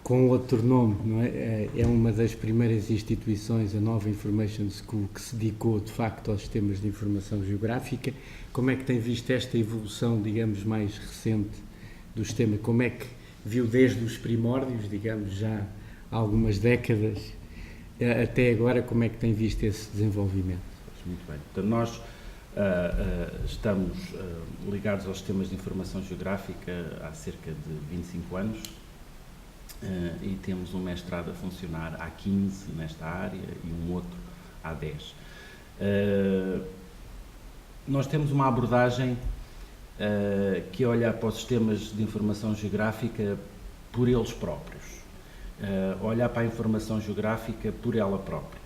com outro nome, não é? É uma das primeiras instituições, a Nova Information School, que se dedicou de facto aos sistemas de informação geográfica. Como é que tem visto esta evolução, digamos, mais recente do sistema? Como é que viu desde os primórdios, digamos, já há algumas décadas, até agora, como é que tem visto esse desenvolvimento? Muito bem. Então, nós estamos ligados aos sistemas de informação geográfica há cerca de 25 anos. E temos um mestrado a funcionar há 15 nesta área e um outro há 10. Nós temos uma abordagem que olha para os sistemas de informação geográfica por eles próprios, olhar para a informação geográfica por ela própria.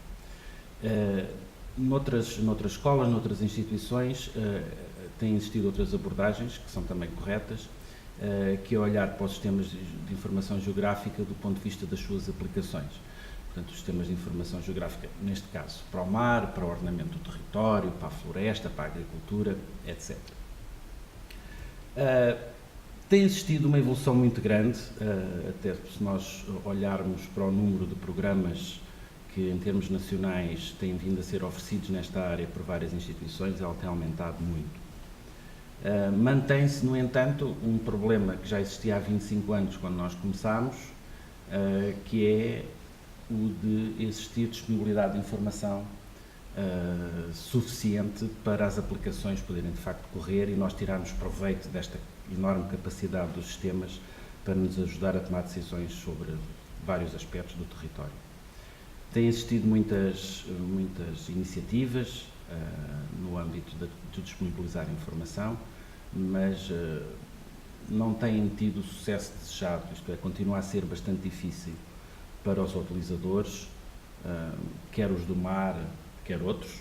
Noutras escolas, noutras instituições, têm existido outras abordagens que são também corretas, que é olhar para os sistemas de informação geográfica do ponto de vista das suas aplicações. Portanto, os sistemas de informação geográfica, neste caso, para o mar, para o ordenamento do território, para a floresta, para a agricultura, etc. Tem existido uma evolução muito grande, até se nós olharmos para o número de programas que, em termos nacionais, têm vindo a ser oferecidos nesta área por várias instituições, ela tem aumentado muito. Mantém-se, no entanto, um problema que já existia há 25 anos, quando nós começámos, que é o de existir disponibilidade de informação suficiente para as aplicações poderem, de facto, correr e nós tirarmos proveito desta enorme capacidade dos sistemas para nos ajudar a tomar decisões sobre vários aspectos do território. Têm existido muitas iniciativas no âmbito de disponibilizar informação, mas não têm tido o sucesso desejado, isto é, continua a ser bastante difícil para os utilizadores, quer os do mar, quer outros,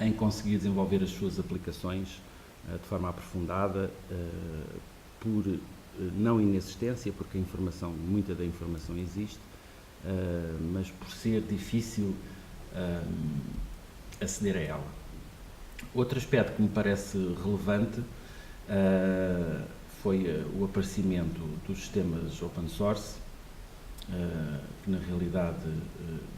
em conseguir desenvolver as suas aplicações de forma aprofundada, por não inexistência, porque a informação, muita da informação existe, mas por ser difícil aceder a ela. Outro aspecto que me parece relevante foi o aparecimento dos sistemas open source, que na realidade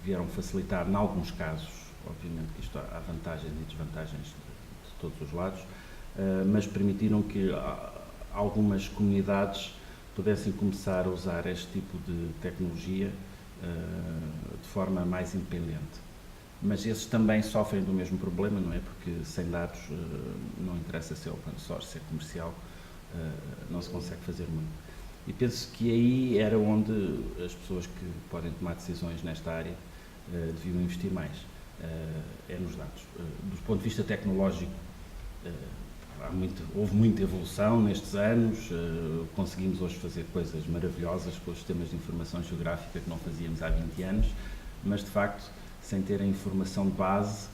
vieram facilitar, em alguns casos, obviamente que isto há vantagens e desvantagens de todos os lados, mas permitiram que algumas comunidades pudessem começar a usar este tipo de tecnologia de forma mais independente. Mas esses também sofrem do mesmo problema, não é? Porque sem dados não interessa se é open source, se é comercial, não se consegue fazer muito. E penso que aí era onde as pessoas que podem tomar decisões nesta área deviam investir mais, é nos dados. Do ponto de vista tecnológico, houve muita evolução nestes anos, conseguimos hoje fazer coisas maravilhosas com os sistemas de informação geográfica que não fazíamos há 20 anos, mas de facto, sem ter a informação de base,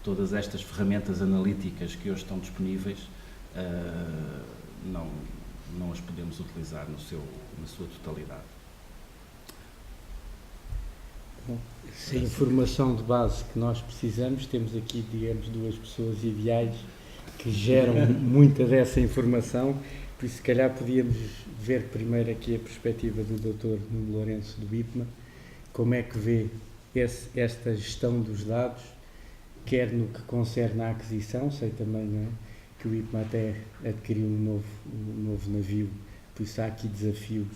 todas estas ferramentas analíticas que hoje estão disponíveis, não as podemos utilizar na sua totalidade. Bom, se a informação de base que nós precisamos, temos aqui, digamos, duas pessoas ideais que geram muita dessa informação, por isso se calhar podíamos ver primeiro aqui a perspectiva do Dr. Nuno Lourenço do IPMA, como é que vê esta gestão dos dados, quer no que concerne à aquisição, sei também, não é, que o IPMA até adquiriu um novo navio, por isso há aqui desafios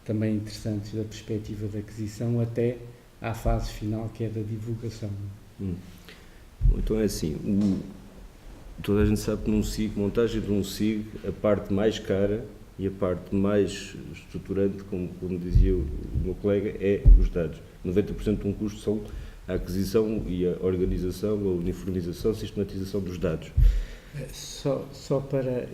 também interessantes da perspectiva da aquisição até à fase final, que é da divulgação. Então é assim, toda a gente sabe que num SIG, montagem de um SIG, a parte mais cara e a parte mais estruturante, como dizia o meu colega, é os dados. 90% de um custo são a aquisição e a organização, a uniformização, a sistematização dos dados. Só para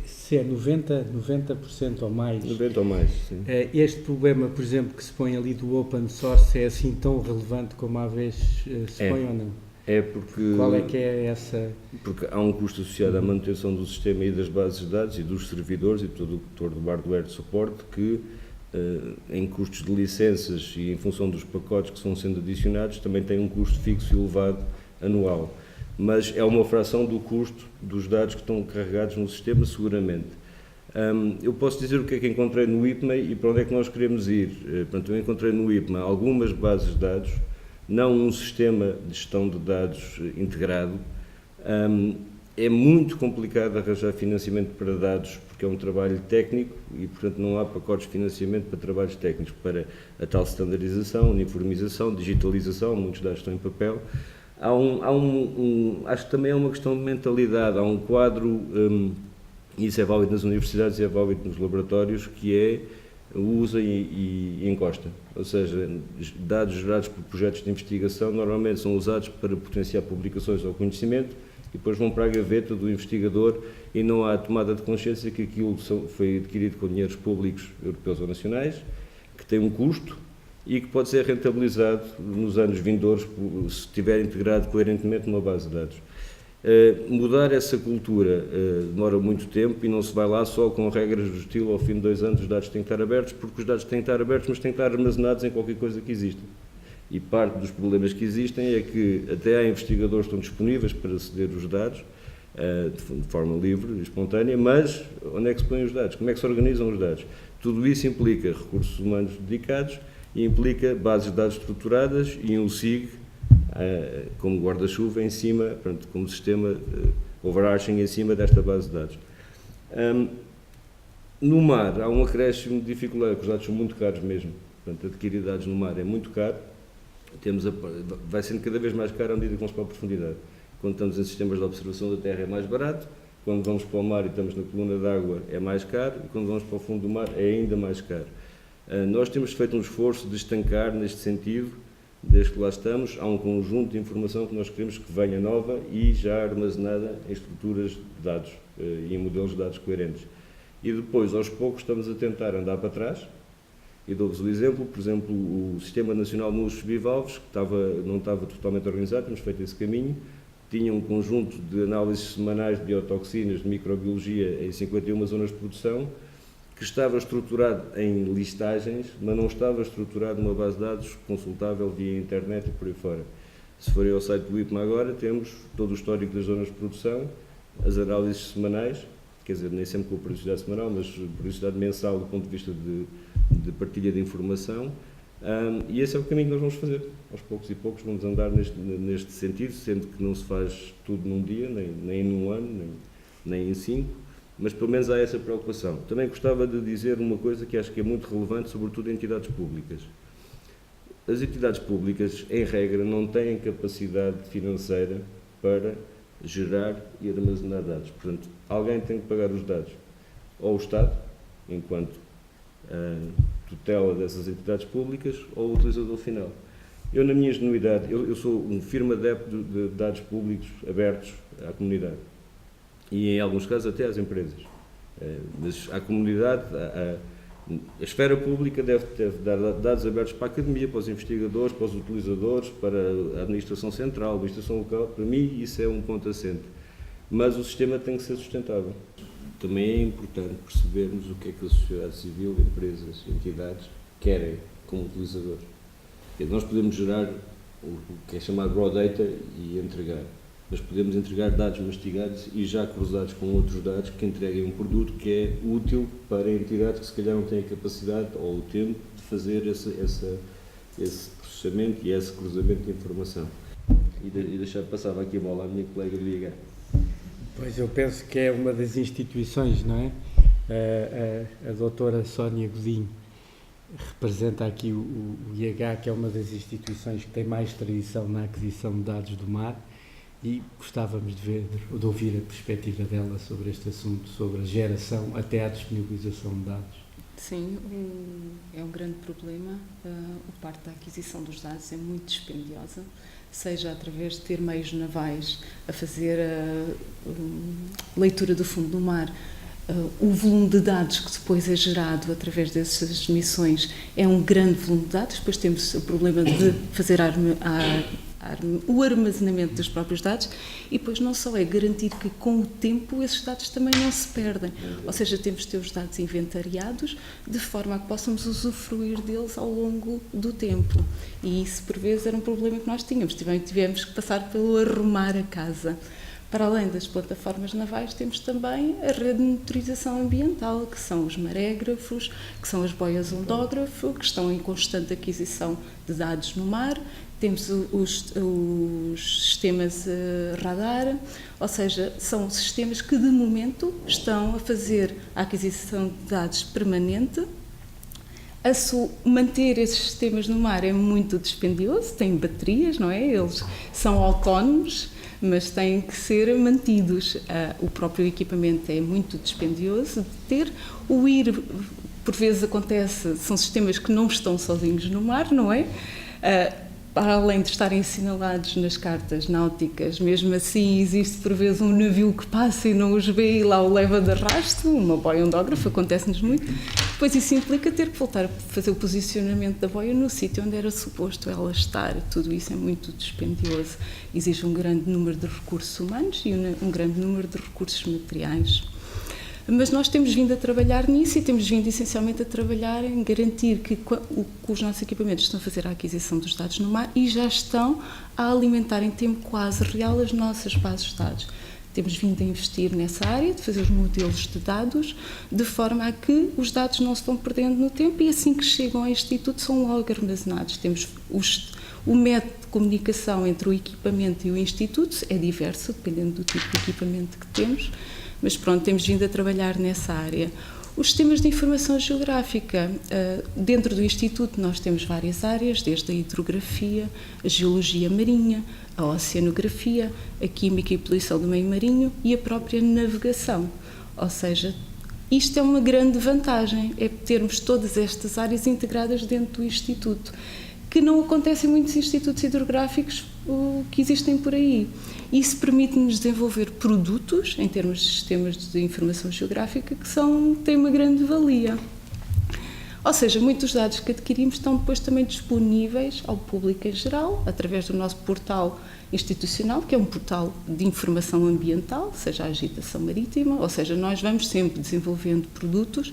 se é 90% ou mais. 90% ou mais, sim. Este problema, por exemplo, que se põe ali do open source é assim tão relevante como à vez se põe ou não? É porque... Qual é que é essa... Porque há um custo associado à manutenção do sistema e das bases de dados e dos servidores e todo o hardware de suporte que, em custos de licenças e em função dos pacotes que são sendo adicionados, também tem um custo fixo e elevado anual. Mas é uma fração do custo dos dados que estão carregados no sistema, seguramente. Eu posso dizer o que é que encontrei no IPMA e para onde é que nós queremos ir. Portanto, eu encontrei no IPMA algumas bases de dados, não um sistema de gestão de dados integrado. É muito complicado arranjar financiamento para dados, porque é um trabalho técnico e, portanto, não há pacotes de financiamento para trabalhos técnicos, para a tal standardização, uniformização, digitalização, muitos dados estão em papel. Acho que também é uma questão de mentalidade, há um quadro, e isso é válido nas universidades e é válido nos laboratórios, que é usa e encosta. Ou seja, dados gerados por projetos de investigação normalmente são usados para potenciar publicações ou conhecimento e depois vão para a gaveta do investigador e não há tomada de consciência que aquilo foi adquirido com dinheiros públicos europeus ou nacionais, que tem um custo e que pode ser rentabilizado nos anos vindouros se estiver integrado coerentemente numa base de dados. Mudar essa cultura demora muito tempo e não se vai lá só com regras do estilo ao fim de 2 anos os dados têm que estar abertos, porque os dados têm que estar abertos, mas têm que estar armazenados em qualquer coisa que exista. E parte dos problemas que existem é que até há investigadores que estão disponíveis para aceder os dados de forma livre e espontânea, mas onde é que se põem os dados? Como é que se organizam os dados? Tudo isso implica recursos humanos dedicados e implica bases de dados estruturadas e um SIG como guarda-chuva em cima, portanto, como sistema overarching em cima desta base de dados. No mar há um acréscimo de dificuldade, porque os dados são muito caros mesmo. Portanto, adquirir dados no mar é muito caro. Vai sendo cada vez mais caro à medida que vamos para a profundidade. Quando estamos em sistemas de observação da Terra é mais barato, quando vamos para o mar e estamos na coluna d'água é mais caro, e quando vamos para o fundo do mar é ainda mais caro. Nós temos feito um esforço de estancar neste sentido, desde que lá estamos. Há um conjunto de informação que nós queremos que venha nova e já armazenada em estruturas de dados e em modelos de dados coerentes. E depois, aos poucos, estamos a tentar andar para trás. E dou-vos o exemplo, por exemplo, o Sistema Nacional de Músculos Bivalves, que não estava totalmente organizado, temos feito esse caminho, tinha um conjunto de análises semanais de biotoxinas, de microbiologia em 51 zonas de produção, que estava estruturado em listagens, mas não estava estruturado numa base de dados consultável via internet e por aí fora. Se forem ao site do IPMA agora, temos todo o histórico das zonas de produção, as análises semanais, quer dizer, nem sempre com periodicidade semanal, mas periodicidade mensal do ponto de vista de partilha de informação, e esse é o caminho que nós vamos fazer. Aos poucos e poucos vamos andar neste sentido, sendo que não se faz tudo num dia, nem num ano, nem em 5, mas pelo menos há essa preocupação. Também gostava de dizer uma coisa que acho que é muito relevante, sobretudo em entidades públicas. As entidades públicas, em regra, não têm capacidade financeira para gerar e armazenar dados. Portanto, alguém tem que pagar os dados. Ou o Estado, enquanto tutela dessas entidades públicas, ou o utilizador final. Eu, na minha ingenuidade, eu sou um firme adepto de dados públicos abertos à comunidade. E, em alguns casos, até às empresas. Mas à comunidade, a esfera pública deve dar dados abertos para a academia, para os investigadores, para os utilizadores, para a administração central, a administração local. Para mim, isso é um ponto assente. Mas o sistema tem que ser sustentável. Também é importante percebermos o que é que a sociedade civil, empresas, entidades querem como utilizadores. Nós podemos gerar o que é chamado raw data e entregar, mas podemos entregar dados mastigados e já cruzados com outros dados que entreguem um produto que é útil para entidades que se calhar não têm a capacidade ou o tempo de fazer esse processamento e esse cruzamento de informação. E deixar passar aqui a bola à minha colega do IH. Pois, eu penso que é uma das instituições, não é? A doutora Sónia Godinho representa aqui o IH, que é uma das instituições que tem mais tradição na aquisição de dados do mar, e gostávamos de ouvir a perspectiva dela sobre este assunto, sobre a geração até à disponibilização de dados. Sim, é um grande problema. A parte da aquisição dos dados é muito dispendiosa, seja através de ter meios navais a fazer a leitura do fundo do mar. O volume de dados que depois é gerado através dessas missões é um grande volume de dados. Depois temos o problema de fazer o armazenamento dos próprios dados e depois não só é garantir que com o tempo esses dados também não se perdem, ou seja, temos de ter os dados inventariados de forma a que possamos usufruir deles ao longo do tempo, e isso por vezes era um problema que nós tínhamos, tivemos que passar pelo arrumar a casa Para além das plataformas navais, temos também a rede de monitorização ambiental, que são os marégrafos, que são as boias ondógrafo, que estão em constante aquisição de dados no mar. Temos os sistemas radar, ou seja, são sistemas que de momento estão a fazer a aquisição de dados permanente. Manter esses sistemas no mar é muito dispendioso, têm baterias, não é? Eles são autónomos, mas têm que ser mantidos. O próprio equipamento é muito dispendioso de ter. O IR, por vezes acontece, são sistemas que não estão sozinhos no mar, não é? Para além de estarem assinalados nas cartas náuticas, mesmo assim existe por vezes um navio que passa e não os vê e lá o leva de arrasto, uma boia ondógrafa, acontece-nos muito. Depois isso implica ter que voltar a fazer o posicionamento da boia no sítio onde era suposto ela estar. Tudo isso é muito dispendioso. Exige um grande número de recursos humanos e um grande número de recursos materiais. Mas nós temos vindo a trabalhar nisso e temos vindo essencialmente a trabalhar em garantir que os nossos equipamentos estão a fazer a aquisição dos dados no mar e já estão a alimentar em tempo quase real as nossas bases de dados. Temos vindo a investir nessa área, de fazer os modelos de dados, de forma a que os dados não se vão perdendo no tempo e assim que chegam ao Instituto são logo armazenados. Temos o método de comunicação entre o equipamento e o Instituto é diverso, dependendo do tipo de equipamento que temos, mas pronto, temos vindo a trabalhar nessa área. Os sistemas de informação geográfica, dentro do Instituto nós temos várias áreas, desde a hidrografia, a geologia marinha, a oceanografia, a química e poluição do meio marinho e a própria navegação. Ou seja, isto é uma grande vantagem, é termos todas estas áreas integradas dentro do Instituto, que não acontece em muitos institutos hidrográficos que existem por aí. Isso permite-nos desenvolver produtos, em termos de sistemas de informação geográfica, que têm uma grande valia. Ou seja, muitos dados que adquirimos estão depois também disponíveis ao público em geral, através do nosso portal institucional, que é um portal de informação ambiental, seja a agitação marítima, ou seja, nós vamos sempre desenvolvendo produtos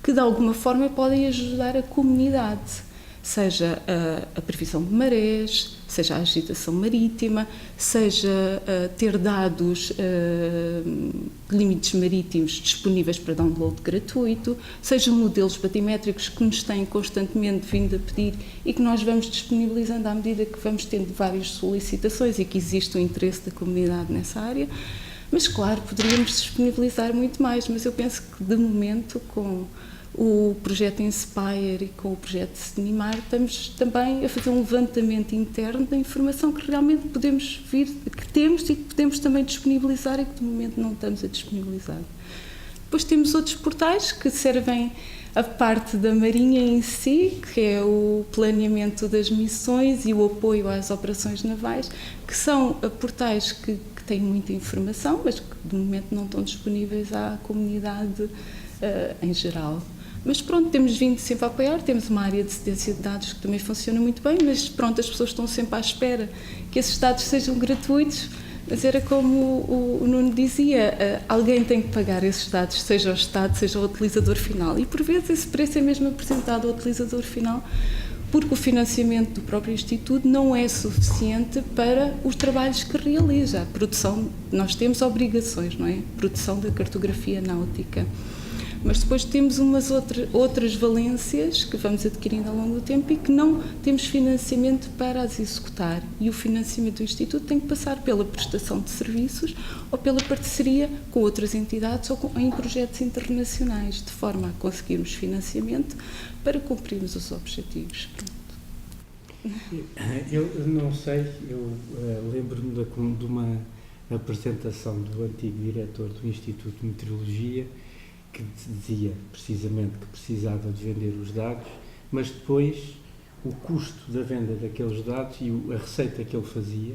que de alguma forma podem ajudar a comunidade, seja a previsão de marés, seja a agitação marítima, seja ter dados limites marítimos disponíveis para download gratuito, seja modelos batimétricos que nos têm constantemente vindo a pedir e que nós vamos disponibilizando à medida que vamos tendo várias solicitações e que existe um interesse da comunidade nessa área. Mas, claro, poderíamos disponibilizar muito mais, mas eu penso que, de momento, com o projeto Inspire e com o projeto Cinimar, estamos também a fazer um levantamento interno da informação que realmente podemos que temos e que podemos também disponibilizar e que de momento não estamos a disponibilizar. Depois temos outros portais que servem a parte da Marinha em si, que é o planeamento das missões e o apoio às operações navais, que são portais que têm muita informação, mas que de momento não estão disponíveis à comunidade em geral. Mas pronto, temos vindo sempre a apoiar, temos uma área de cedência de dados que também funciona muito bem, mas pronto, as pessoas estão sempre à espera que esses dados sejam gratuitos, mas era como o Nuno dizia, alguém tem que pagar esses dados, seja o Estado, seja o utilizador final, e por vezes esse preço é mesmo apresentado ao utilizador final, porque o financiamento do próprio Instituto não é suficiente para os trabalhos que realiza. A produção, nós temos obrigações, não é? Produção da cartografia náutica. Mas depois temos umas outras valências que vamos adquirindo ao longo do tempo e que não temos financiamento para as executar. E o financiamento do Instituto tem que passar pela prestação de serviços ou pela parceria com outras entidades ou em projetos internacionais, de forma a conseguirmos financiamento para cumprirmos os objetivos. Eu não sei, eu lembro-me de uma apresentação do antigo diretor do Instituto de Meteorologia, que dizia precisamente que precisava de vender os dados, mas depois o custo da venda daqueles dados e a receita que ele fazia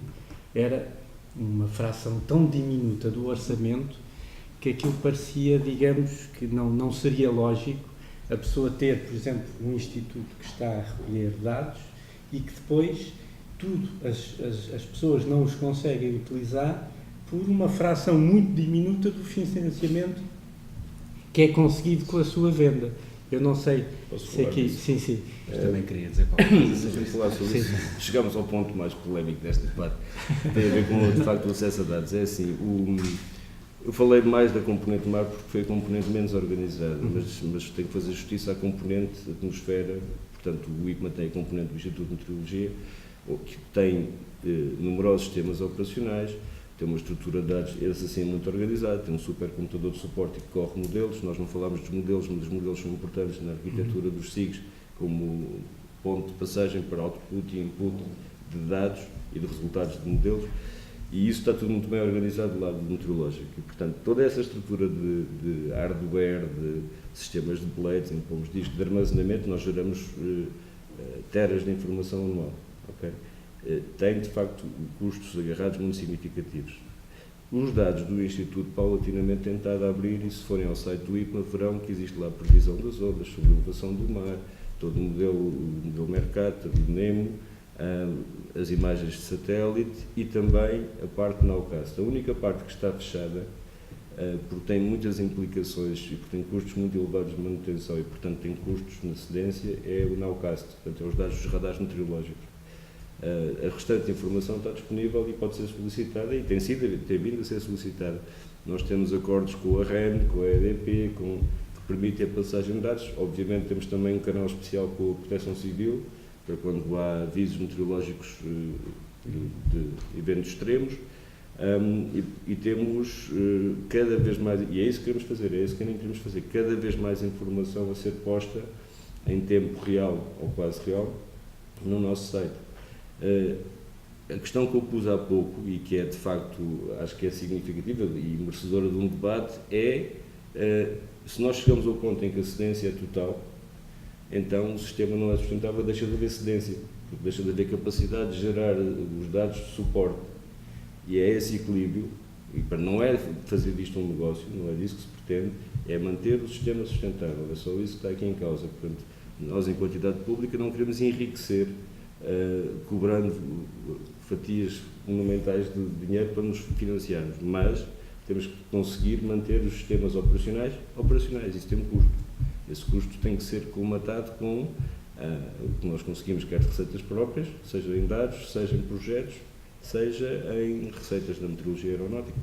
era uma fração tão diminuta do orçamento que aquilo parecia, digamos, que não seria lógico a pessoa ter, por exemplo, um instituto que está a recolher dados e que depois as pessoas não os conseguem utilizar por uma fração muito diminuta do financiamento que é conseguido com a sua venda. Eu não sei Posso se falar aqui... disso? Sim. Mas também queria dizer qualquer coisa sobre Deixa-me isso. falar sobre Sim. isso. Chegamos ao ponto mais polémico deste debate. Tem a ver com, de facto, o acesso a dados. É assim, eu falei mais da componente mar porque foi a componente menos organizada, mas tenho que fazer justiça à componente atmosfera. Portanto, o ICMA tem a componente do Instituto de Meteorologia, que tem numerosos sistemas operacionais, tem uma estrutura de dados, esse assim é muito organizado, tem um supercomputador de suporte que corre modelos. Nós não falamos dos modelos, mas os modelos são importantes na arquitetura dos SIGs como ponto de passagem para output e input de dados e de resultados de modelos, e isso está tudo muito bem organizado do lado meteorológico. E, portanto, toda essa estrutura de hardware, de sistemas de blades, em que pomos discos de armazenamento, nós geramos teras de informação anual. Okay? Tem, de facto, custos agarrados muito significativos. Os dados do Instituto paulatinamente têm tentado abrir, e se forem ao site do IPMA verão que existe lá a previsão das ondas, sobre a elevação do mar, todo o modelo Mercator, o NEMO, as imagens de satélite e também a parte Nowcast. A única parte que está fechada, porque tem muitas implicações e porque tem custos muito elevados de manutenção e, portanto, tem custos na cedência, é o Nowcast, portanto, é os dados dos radares meteorológicos. A restante informação está disponível e pode ser solicitada e tem vindo a ser solicitada. Nós temos acordos com a REN, com a EDP, que permitem a passagem de dados. Obviamente temos também um canal especial com a Proteção Civil, para quando há avisos meteorológicos de eventos extremos, e temos cada vez mais, e é isso que queremos fazer, é isso que nem queremos fazer, cada vez mais informação a ser posta em tempo real ou quase real no nosso site. A questão que eu pus há pouco e que é de facto, acho que é significativa e merecedora de um debate é se nós chegamos ao ponto em que a cedência é total, então o sistema não é sustentável, deixa de haver cedência, porque deixa de haver capacidade de gerar os dados de suporte. E é esse equilíbrio, e para não é fazer disto um negócio, não é disso que se pretende, é manter o sistema sustentável, é só isso que está aqui em causa. Portanto, nós, em quantidade pública, não queremos enriquecer cobrando fatias monumentais de dinheiro para nos financiarmos, mas temos que conseguir manter os sistemas operacionais, isso tem um custo. Esse custo tem que ser colmatado com o que nós conseguimos, quer de receitas próprias, seja em dados, seja em projetos, seja em receitas da meteorologia aeronáutica.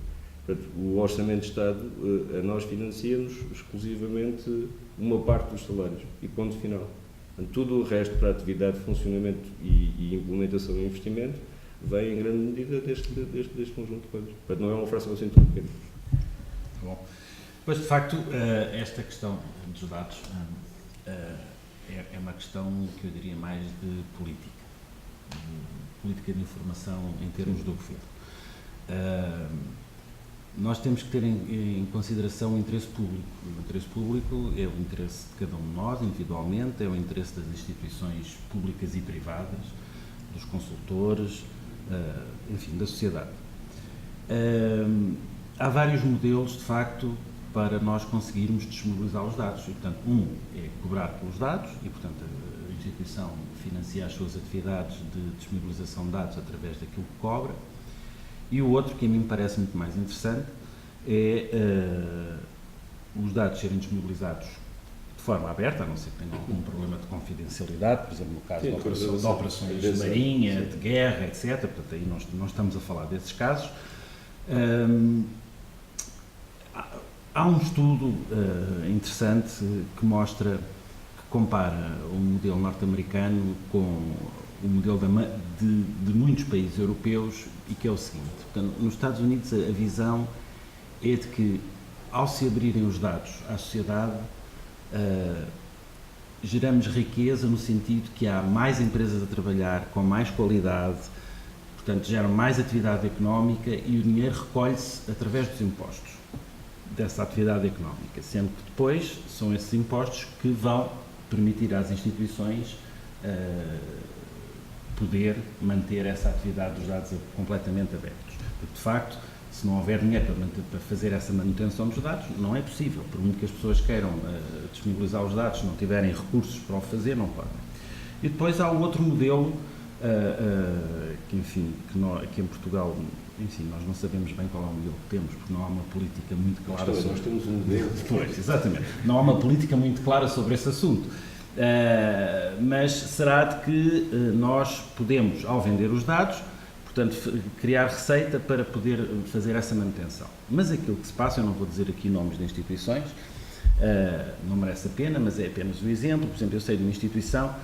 Portanto, o Orçamento de Estado a nós financia-nos exclusivamente uma parte dos salários e ponto final. Portanto, tudo o resto para a atividade de funcionamento e implementação e investimento vem em grande medida deste conjunto de coisas. Portanto, não é uma fração assim tão pequena. Bom, pois de facto esta questão dos dados é uma questão que eu diria mais de política de informação em termos do governo. Nós temos que ter em consideração o interesse público. O interesse público é o interesse de cada um de nós, individualmente, é o interesse das instituições públicas e privadas, dos consultores, enfim, da sociedade. Há vários modelos, de facto, para nós conseguirmos disponibilizar os dados. E, portanto, um é cobrar pelos dados e, portanto, a instituição financia as suas atividades de disponibilização de dados através daquilo que cobra. E o outro, que a mim me parece muito mais interessante, é os dados serem disponibilizados de forma aberta, a não ser que tenham algum problema de confidencialidade, por exemplo, no caso de operações de marinha, de guerra, etc. Portanto, aí não estamos a falar desses casos. Há um estudo interessante que mostra, que compara o modelo norte-americano com o modelo de muitos países europeus, e que é o seguinte: portanto, nos Estados Unidos a visão é de que, ao se abrirem os dados à sociedade, geramos riqueza no sentido que há mais empresas a trabalhar com mais qualidade, portanto geram mais atividade económica e o dinheiro recolhe-se através dos impostos dessa atividade económica, sendo que depois são esses impostos que vão permitir às instituições poder manter essa atividade dos dados completamente abertos. Porque, de facto, se não houver dinheiro para fazer essa manutenção dos dados, não é possível. Por muito que as pessoas queiram disponibilizar os dados, se não tiverem recursos para o fazer, não podem. E depois há um outro modelo, que, enfim, que em Portugal enfim, nós não sabemos bem qual é o modelo que temos, porque não há uma política muito clara sobre... Nós temos um modelo. Pois, exatamente. Não há uma política muito clara sobre esse assunto. Mas será de que nós podemos, ao vender os dados, portanto, criar receita para poder fazer essa manutenção. Mas aquilo que se passa, eu não vou dizer aqui nomes de instituições, não merece a pena, mas é apenas o exemplo. Por exemplo, eu sei de uma instituição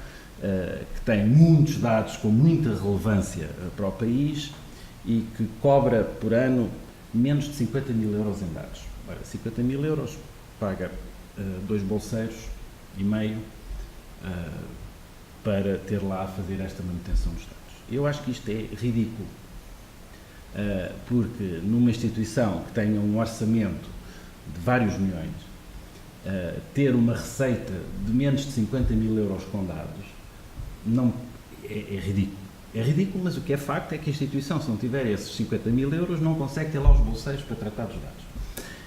que tem muitos dados com muita relevância para o país e que cobra por ano menos de 50 mil euros em dados. Ora, 50 mil euros paga 2 bolseiros e meio para ter lá a fazer esta manutenção dos dados. Eu acho que isto é ridículo, porque numa instituição que tenha um orçamento de vários milhões, ter uma receita de menos de 50 mil euros com dados não, é ridículo. É ridículo, mas o que é facto é que a instituição, se não tiver esses 50 mil euros, não consegue ter lá os bolseiros para tratar dos dados.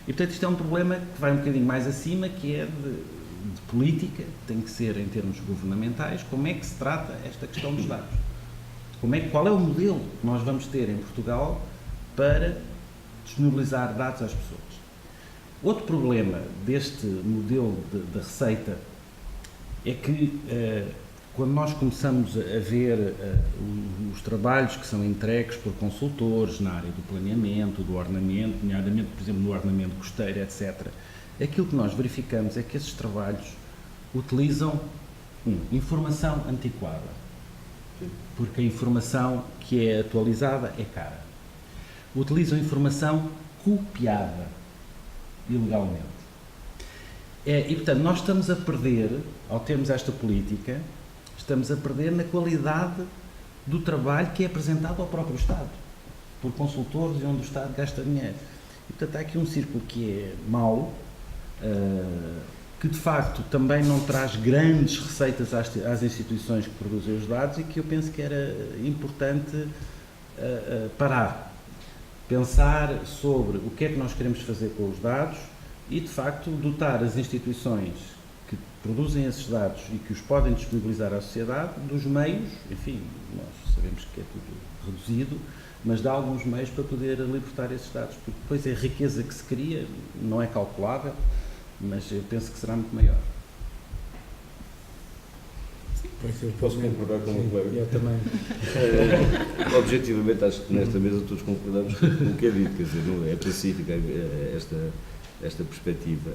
E, portanto, isto é um problema que vai um bocadinho mais acima, que é de política, tem que ser em termos governamentais, como é que se trata esta questão dos dados. Qual é o modelo que nós vamos ter em Portugal para disponibilizar dados às pessoas? Outro problema deste modelo de receita é que quando nós começamos a ver os trabalhos que são entregues por consultores na área do planeamento, do ordenamento, nomeadamente, por exemplo, no ordenamento costeiro, etc., aquilo que nós verificamos é que esses trabalhos utilizam informação antiquada, porque a informação que é atualizada é cara. Utilizam informação copiada ilegalmente. E, portanto, nós estamos a perder, ao termos esta política, estamos a perder na qualidade do trabalho que é apresentado ao próprio Estado, por consultores e onde o Estado gasta dinheiro. E, portanto, há aqui um círculo que é mau, que de facto também não traz grandes receitas às instituições que produzem os dados e que eu penso que era importante parar, pensar sobre o que é que nós queremos fazer com os dados e de facto dotar as instituições que produzem esses dados e que os podem disponibilizar à sociedade dos meios, enfim, nós sabemos que é tudo reduzido, mas dá alguns meios para poder libertar esses dados, porque depois a riqueza que se cria não é calculável, mas eu penso que será muito maior. Posso concordar com o colega? Eu também. Objetivamente, acho que nesta mesa todos concordamos com o que é dito, quer dizer, não é pacífica esta perspectiva.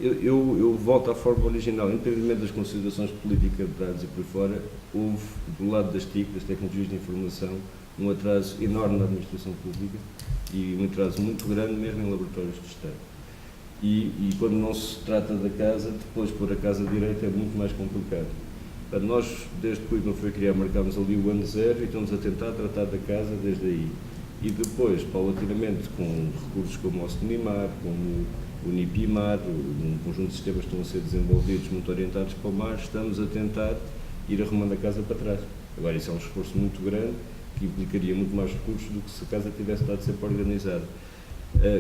Eu volto à forma original, independentemente das considerações políticas de dados e por fora, houve, do lado das TIC, das tecnologias de informação, um atraso enorme na administração pública e um atraso muito grande mesmo em laboratórios de Estado. E quando não se trata da casa, depois pôr a casa direita é muito mais complicado. Nós, desde que o IBM foi criado, marcámos ali o ano zero e estamos a tentar tratar da casa desde aí. E depois, paulatinamente, com recursos como o OSTEMIMAR, como o NIPIMAR, um conjunto de sistemas que estão a ser desenvolvidos muito orientados para o mar, estamos a tentar ir arrumando a casa para trás. Agora, isso é um esforço muito grande, que implicaria muito mais recursos do que se a casa tivesse estado sempre organizada.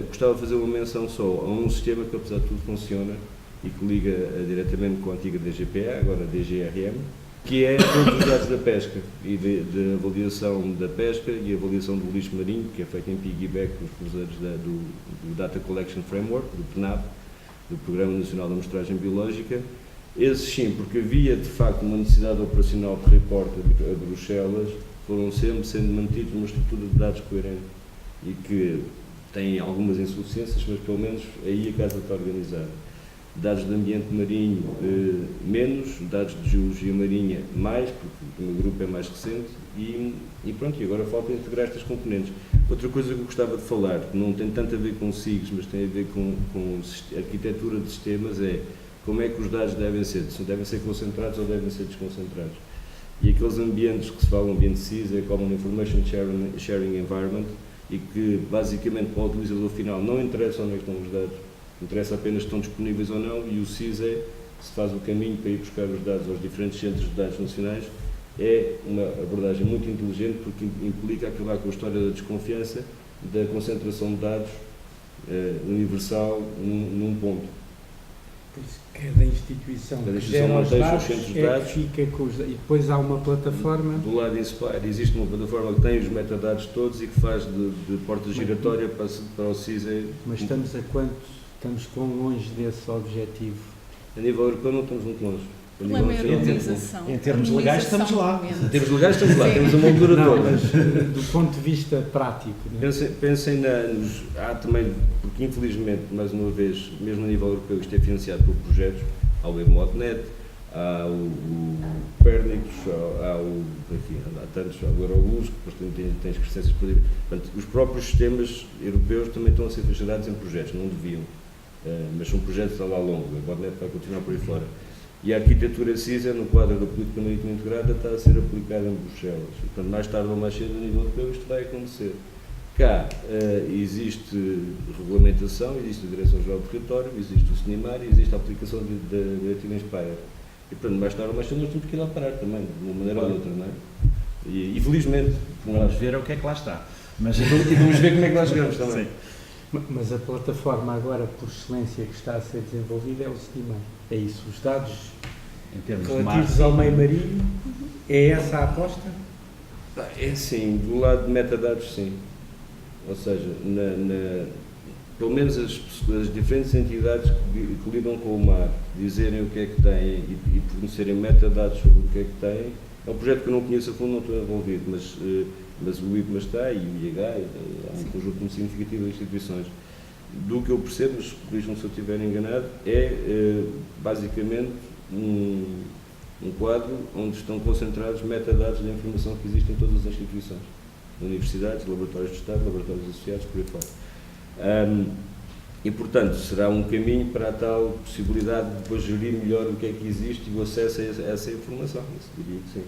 Gostava de fazer uma menção só a um sistema que, apesar de tudo, funciona e que liga diretamente com a antiga DGPA, agora DGRM, que é todos os dados da pesca e de avaliação da pesca e avaliação do lixo marinho, que é feito em piggyback nos cruzeiros do Data Collection Framework, do PNAP, do Programa Nacional de Amostragem Biológica. Esses sim, porque havia de facto uma necessidade operacional de reporte a Bruxelas, foram sempre sendo mantidos numa estrutura de dados coerente e que tem algumas insuficiências, mas pelo menos aí a casa está organizada. Dados de ambiente marinho menos, dados de geologia marinha mais, porque o meu grupo é mais recente e pronto, e agora falta integrar estas componentes. Outra coisa que eu gostava de falar, que não tem tanto a ver com SIGs, mas tem a ver com arquitetura de sistemas, é como é que os dados devem ser concentrados ou devem ser desconcentrados. E aqueles ambientes que se fala, ambiente CIS, é Common Information Sharing Environment, e que basicamente para o utilizador final não interessa onde é que estão os dados, interessa apenas se estão disponíveis ou não, e o SIS se faz o caminho para ir buscar os dados aos diferentes centros de dados nacionais, é uma abordagem muito inteligente porque implica acabar com a história da desconfiança, da concentração de dados universal num ponto. Por isso, cada instituição que gera os dados é que fica com os dados. E depois há uma plataforma... Do lado Inspire existe uma plataforma que tem os metadados todos e que faz de porta giratória para o CISE. Mas estamos a quanto? Estamos quão longe desse objetivo? A nível europeu não estamos muito longe. O problema é a harmonização. Em termos legais estamos lá. Em termos legais estamos lá, temos a moldura não, toda. Mas do ponto de vista prático... Não é? Pensem há também, porque infelizmente, mais uma vez, mesmo a nível europeu, isto é financiado por projetos, há o EMODNet, há o Pernicus, há tantos, há o Eurobus, que depois tem as crescências de poder. Portanto, os próprios sistemas europeus também estão a ser gerados em projetos, não deviam, mas são projetos a lá longo, o EMODNet vai continuar por aí fora. E a arquitetura CISA, no quadro da política marítima integrada, está a ser aplicada em Bruxelas. E, portanto, mais tarde ou mais cedo, a nível europeu, isto vai acontecer. Cá existe regulamentação, existe a Direção-Geral do Território, existe o CNIMAR e existe a aplicação da diretiva Inspire. E, portanto, mais tarde ou mais cedo, nós temos que ir lá parar também, de uma maneira ou de outra, não é? E felizmente... Vamos ver o que é que lá está. Mas... E vamos ver como é que lá chegamos também. Sim. Mas a plataforma agora, por excelência, que está a ser desenvolvida é o CNIMAR. É isso, os dados em termos relativos ao meio marinho, é essa a aposta? É assim, do lado de metadados, sim. Ou seja, pelo menos as diferentes entidades que lidam com o mar dizerem o que é que têm e fornecerem metadados sobre o que é que têm. É um projeto que eu não conheço a fundo, não estou envolvido, mas o IPMA está e o IH, há um conjunto muito significativo de instituições. Do que eu percebo, mas corrijam se eu estiver enganado, é basicamente um quadro onde estão concentrados metadados da informação que existe em todas as instituições, universidades, laboratórios de Estado, laboratórios associados, por aí fora. E, portanto, será um caminho para a tal possibilidade de depois gerir melhor o que é que existe e o acesso a essa informação, isso diria que sim.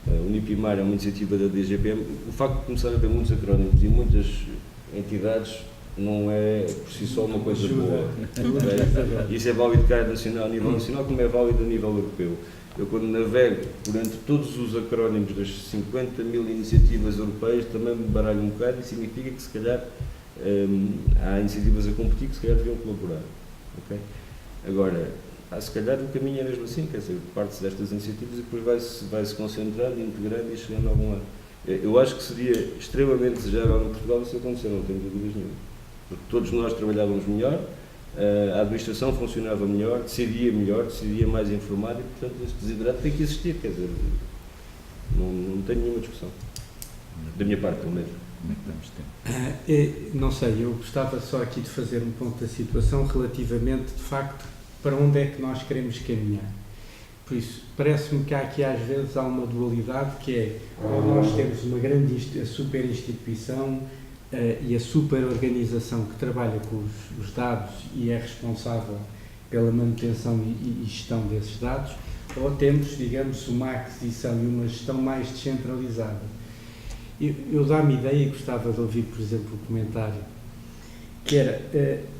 O Unipimar é uma iniciativa da DGPM. O facto de começar a haver muitos acrónimos e muitas entidades não é por si só uma coisa boa. Isso é válido cá a nível nacional, como é válido a nível europeu. Eu, quando navego por entre todos os acrónimos das 50 mil iniciativas europeias, também me baralho um bocado e significa que, se calhar, há iniciativas a competir que, se calhar, deviam colaborar. Okay? Agora, se calhar o caminho é mesmo assim, quer dizer, parte-se destas iniciativas e depois vai-se concentrando, integrando e chegando a algum lado. Eu acho que seria extremamente desejável em Portugal isso acontecer, não tenho dúvidas nenhuma. Porque todos nós trabalhávamos melhor, a administração funcionava melhor, decidia mais informado e, portanto, este desidrato tem que existir, quer dizer, não tenho nenhuma discussão. Da minha parte, pelo menos. Como é que damos tempo? Não sei, eu gostava só aqui de fazer um ponto da situação relativamente, de facto, para onde é que nós queremos caminhar. Por isso, parece-me que aqui às vezes há uma dualidade que é, nós temos uma grande super instituição e a super organização que trabalha com os dados e é responsável pela manutenção e gestão desses dados, ou temos, digamos, uma aquisição e uma gestão mais descentralizada. Eu dá-me ideia e gostava de ouvir, por exemplo, o comentário, que era...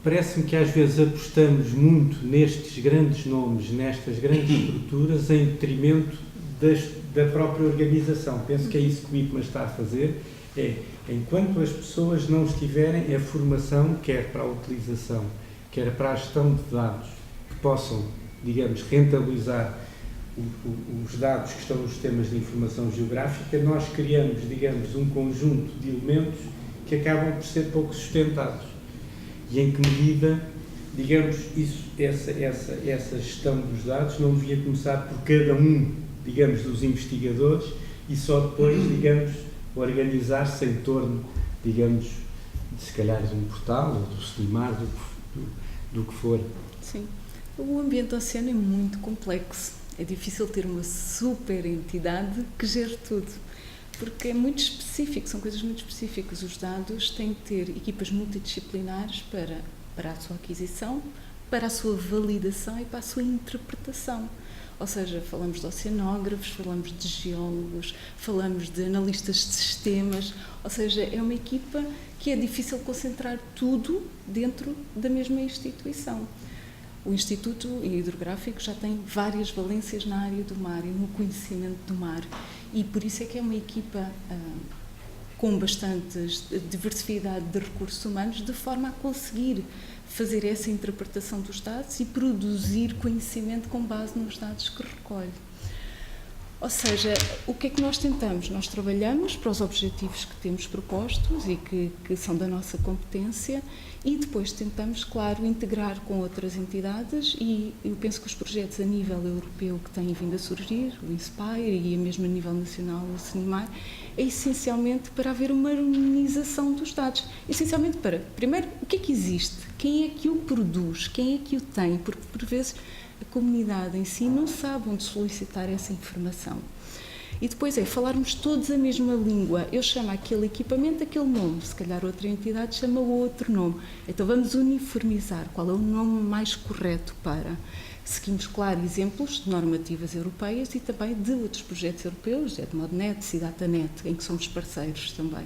Parece-me que às vezes apostamos muito nestes grandes nomes, nestas grandes estruturas, em detrimento da própria organização. Penso que é isso que o IPMA está a fazer, enquanto as pessoas não estiverem a formação, quer para a utilização, quer para a gestão de dados, que possam, digamos, rentabilizar os dados que estão nos sistemas de informação geográfica, nós criamos, digamos, um conjunto de elementos que acabam por ser pouco sustentados. E em que medida, digamos, essa gestão dos dados não devia começar por cada um, digamos, dos investigadores e só depois, digamos, organizar-se em torno, digamos, de se calhar de um portal ou do CNIMAR, do que for. Sim. O ambiente oceano é muito complexo. É difícil ter uma super entidade que gere tudo. Porque é muito específico, são coisas muito específicas. Os dados têm que ter equipas multidisciplinares para a sua aquisição, para a sua validação e para a sua interpretação. Ou seja, falamos de oceanógrafos, falamos de geólogos, falamos de analistas de sistemas, ou seja, é uma equipa que é difícil concentrar tudo dentro da mesma instituição. O Instituto Hidrográfico já tem várias valências na área do mar e no conhecimento do mar. E por isso é que é uma equipa com bastante diversidade de recursos humanos, de forma a conseguir fazer essa interpretação dos dados e produzir conhecimento com base nos dados que recolhe. Ou seja, o que é que nós tentamos? Nós trabalhamos para os objetivos que temos propostos e que são da nossa competência e depois tentamos, claro, integrar com outras entidades e eu penso que os projetos a nível europeu que têm vindo a surgir, o Inspire e mesmo a nível nacional o CNIMAR, é essencialmente para haver uma harmonização dos dados. Essencialmente para, primeiro, o que é que existe? Quem é que o produz? Quem é que o tem? Porque, por vezes, a comunidade em si não sabe onde solicitar essa informação. E depois falarmos todos a mesma língua. Eu chamo aquele equipamento aquele nome, se calhar outra entidade chama outro nome. Então vamos uniformizar qual é o nome mais correto para. Seguimos, claro, exemplos de normativas europeias e também de outros projetos europeus, EdModNet, CIDATANet, em que somos parceiros também.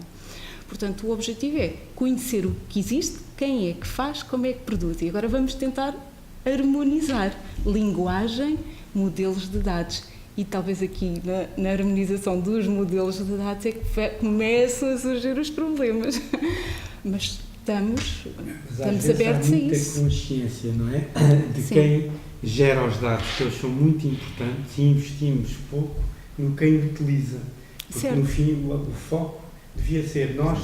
Portanto, o objetivo é conhecer o que existe, quem é que faz, como é que produz. E agora vamos tentar harmonizar linguagem, modelos de dados. E talvez aqui na harmonização dos modelos de dados é que começam a surgir os problemas. Mas estamos abertos a isso. Há muita consciência, não é? De Sim. quem gera os dados, que eles são muito importantes e investimos pouco no quem utiliza. Porque Certo. no fim o foco devia ser nós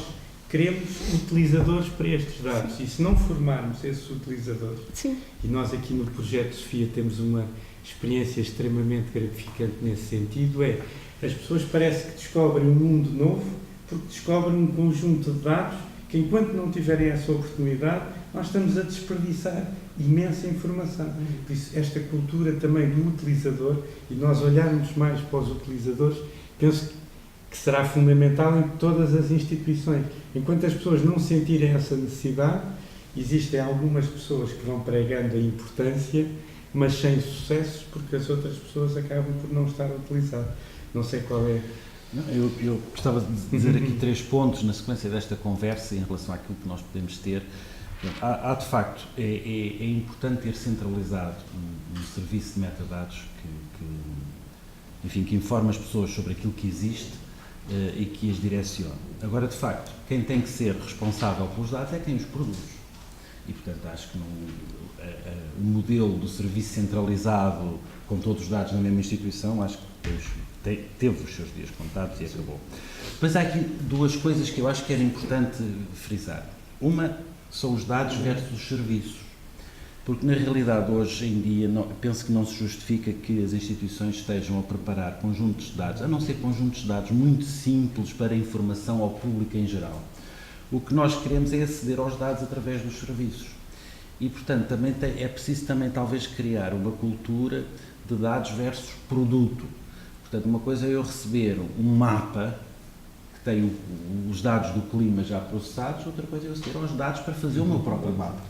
queremos utilizadores para estes dados e se não formarmos esses utilizadores, Sim. e nós aqui no Projeto Sofia temos uma experiência extremamente gratificante nesse sentido, as pessoas parece que descobrem um mundo novo porque descobrem um conjunto de dados que enquanto não tiverem essa oportunidade nós estamos a desperdiçar imensa informação. Por isso esta cultura também do utilizador e nós olharmos mais para os utilizadores, penso que será fundamental em todas as instituições. Enquanto as pessoas não sentirem essa necessidade, existem algumas pessoas que vão pregando a importância, mas sem sucesso, porque as outras pessoas acabam por não estar a utilizar. Não sei qual é. Eu gostava de dizer aqui 3 pontos na sequência desta conversa em relação àquilo que nós podemos ter. Há de facto, é importante ter centralizado um serviço de metadados que informa as pessoas sobre aquilo que existe e que as direciona. Agora, de facto, quem tem que ser responsável pelos dados é quem os produz. E, portanto, acho que o modelo do serviço centralizado com todos os dados na mesma instituição, acho que teve os seus dias contados e acabou. Depois há aqui 2 coisas que eu acho que era importante frisar. Uma são os dados versus os serviços. Porque, na realidade, hoje em dia, penso que não se justifica que as instituições estejam a preparar conjuntos de dados, a não ser conjuntos de dados muito simples para informação ao público em geral. O que nós queremos é aceder aos dados através dos serviços. E, portanto, também é preciso também, talvez, criar uma cultura de dados versus produto. Portanto, uma coisa é eu receber um mapa que tem os dados do clima já processados, outra coisa é eu aceder aos dados para fazer o meu próprio mapa.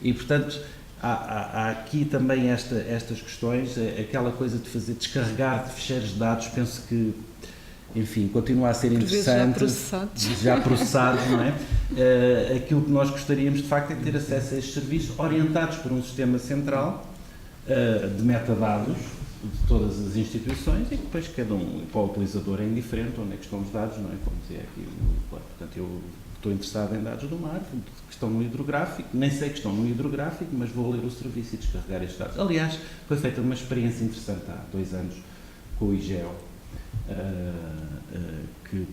E, portanto, há aqui também estas questões, aquela coisa de descarregar de ficheiros de dados, penso que, enfim, continua a ser interessante, já processados, não é? Aquilo que nós gostaríamos, de facto, é ter acesso a estes serviços orientados por um sistema central de metadados de todas as instituições e que depois cada para o utilizador é indiferente onde é que estão os dados, não é? Como dizia aqui, portanto, eu estou interessado em dados do mar, que estão no hidrográfico, nem sei que estão no hidrográfico, mas vou ler o serviço e descarregar estes dados. Aliás, foi feita uma experiência interessante há 2 anos com o IGEO, que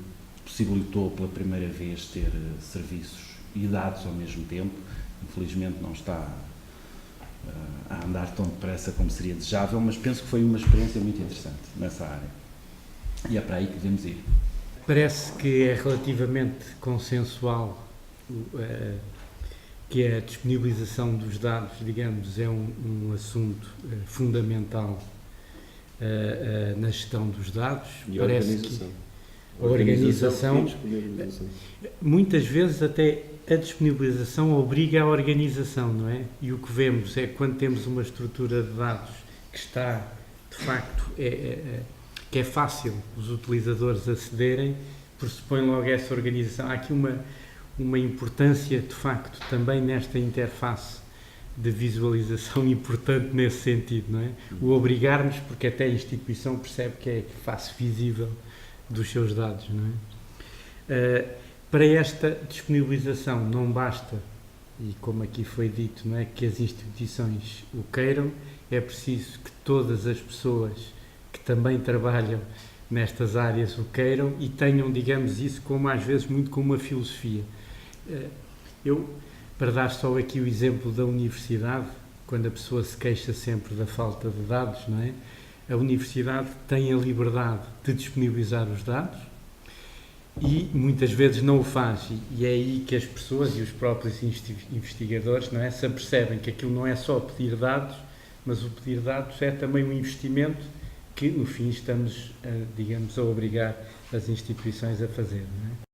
possibilitou pela primeira vez ter serviços e dados ao mesmo tempo. Infelizmente não está a andar tão depressa como seria desejável, mas penso que foi uma experiência muito interessante nessa área. E é para aí que devemos ir. Parece que é relativamente consensual que a disponibilização dos dados, digamos, é um assunto fundamental na gestão dos dados. E Parece organização. que a organização, muitas vezes até a disponibilização obriga a organização, não é? E o que vemos é que quando temos uma estrutura de dados que está, de facto, que é fácil os utilizadores acederem, pressupõe logo essa organização. Há aqui uma importância, de facto, também nesta interface de visualização importante nesse sentido, não é? O obrigarmos, porque até a instituição percebe que é face visível dos seus dados, não é? Para esta disponibilização não basta, e como aqui foi dito, não é, que as instituições o queiram, é preciso que todas as pessoas que também trabalham nestas áreas o queiram e tenham, digamos, isso como às vezes muito como uma filosofia. Eu, para dar só aqui o exemplo da universidade, quando a pessoa se queixa sempre da falta de dados, não é? A universidade tem a liberdade de disponibilizar os dados e muitas vezes não o faz, e é aí que as pessoas e os próprios investigadores, não é, se apercebem que aquilo não é só pedir dados, mas o pedir dados é também um investimento que no fim estamos, digamos, a obrigar as instituições a fazer, não é?